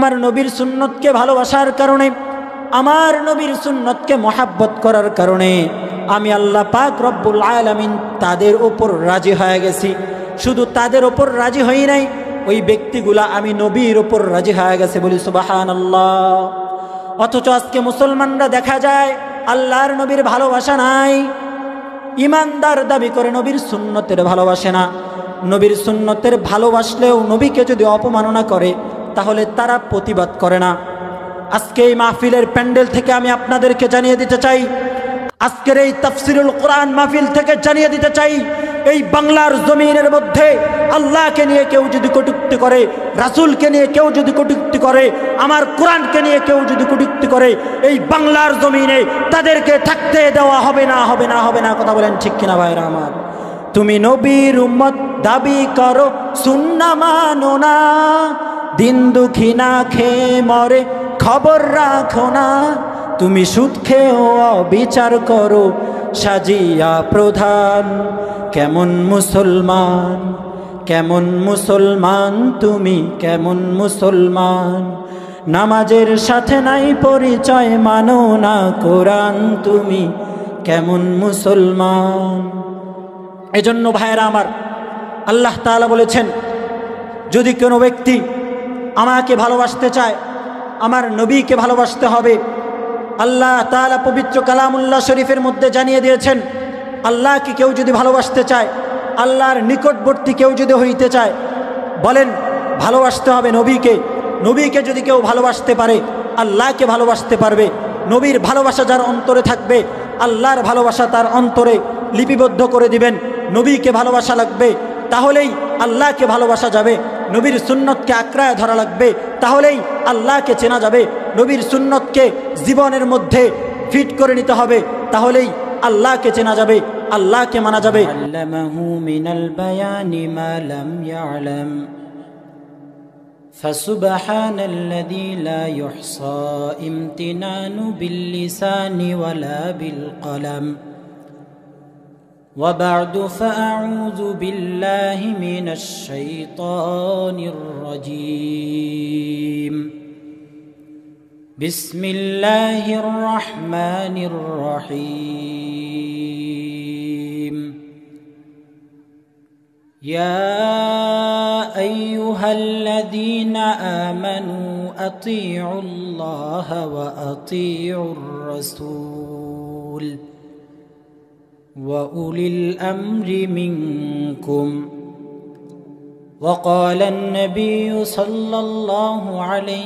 আমার নবীর সুন্নতকে ভালোবাসার কারণে, আমার নবীর সুন্নতকে মহাব্বত করার কারণে আমি আল্লাহ পাক রব্বুল আলামিন তাদের উপর রাজি হয়ে গেছি। শুধু তাদের উপর রাজি হই নাই, ওই ব্যক্তিগুলা আমি নবীর উপর রাজি হয়ে গেছে, বলি সুবহানাল্লাহ। অথচ আজকে মুসলমানরা দেখা যায় আল্লাহর নবীর ভালোবাসা নাই, ইমানদার দাবি করে নবীর সুন্নতের ভালোবাসে না। নবীর সুন্নতের ভালোবাসলেও নবীকে যদি অপমাননা করে তাহলে তারা প্রতিবাদ করে না। আজকে এই মাহফিলের প্যান্ডেল থেকে আমি আপনাদেরকে জানিয়ে দিতে চাই, আজকের এই তাফসিরুল কোরআন মাহফিল থেকে জানিয়ে দিতে চাই, এই বাংলার জমিনের মধ্যে আল্লাহকে নিয়ে কেউ যদি কটূক্তি করে, রাসূলকে নিয়ে কেউ যদি কটূক্তি করে, আমার কোরআনকে নিয়ে কেউ যদি কটূক্তি করে, এই বাংলার জমিনে তাদেরকে থাকতে দেওয়া হবে না, হবে না, হবে না। কথা বলেন ঠিক কিনা ভাইরা আমার? তুমি নবীর উম্মত দাবি করো, সুন্নাহ মানো না, দিন দুঃখী না খেয়ে মরে খবর রাখো না, তুমি সুদ খেয়েও অবিচার করো সাজিয়া প্রধান। কেমন মুসলমান, কেমন মুসলমান তুমি, কেমন মুসলমান? নামাজের সাথে নাই পরিচয়, মানো না কোরআন, তুমি কেমন মুসলমান? এজন্য ভাইরা আমার, আল্লাহ তাআলা বলেছেন, যদি কোনো ব্যক্তি আমাকে ভালোবাসতে চায়, আমার নবীকে ভালোবাসতে হবে। আল্লাহ তাআলা পবিত্র কালামুল্লাহ শরীফের মধ্যে জানিয়ে দিয়েছেন, আল্লাহকে কেউ যদি ভালোবাসতে চায়, আল্লাহর নিকটবর্তী কেউ যদি হইতে চায়, বলেন ভালোবাসতে হবে নবীকে। নবীকে যদি কেউ ভালোবাসতে পারে, আল্লাহকে ভালোবাসতে পারবে। নবীর ভালোবাসা যার অন্তরে থাকবে, আল্লাহর ভালোবাসা তার অন্তরে লিপিবদ্ধ করে দিবেন। নবীকে ভালোবাসা লাগবে, তাহলেই আল্লাহকে ভালোবাসা যাবে। নবীর সুন্নতকে আঁকড়ায় ধরা লাগবে, তাহলেই আল্লাহকে চেনা যাবে। নবীর সুন্নতকে জীবনের মধ্যে ফিট করে নিতে হবে, তাহলেই আল্লাহকে চেনা যাবে, আল্লাহকে মানা যাবে। আল্লামাহু মিনাল বায়ানি মা লাম ইয়ালাম ফাসুবহানাল্লাযী লা ইহসা ইমতিনানু বিল লিসানি ওয়ালা বিল কলম। وبعد فأعوذ بالله من الشيطان الرجيم. بسم الله الرحمن الرحيم. يا أيها الذين آمنوا أطيعوا الله وأطيعوا الرسول وأولي الأمر منكم. وقال النبي صلى الله عليه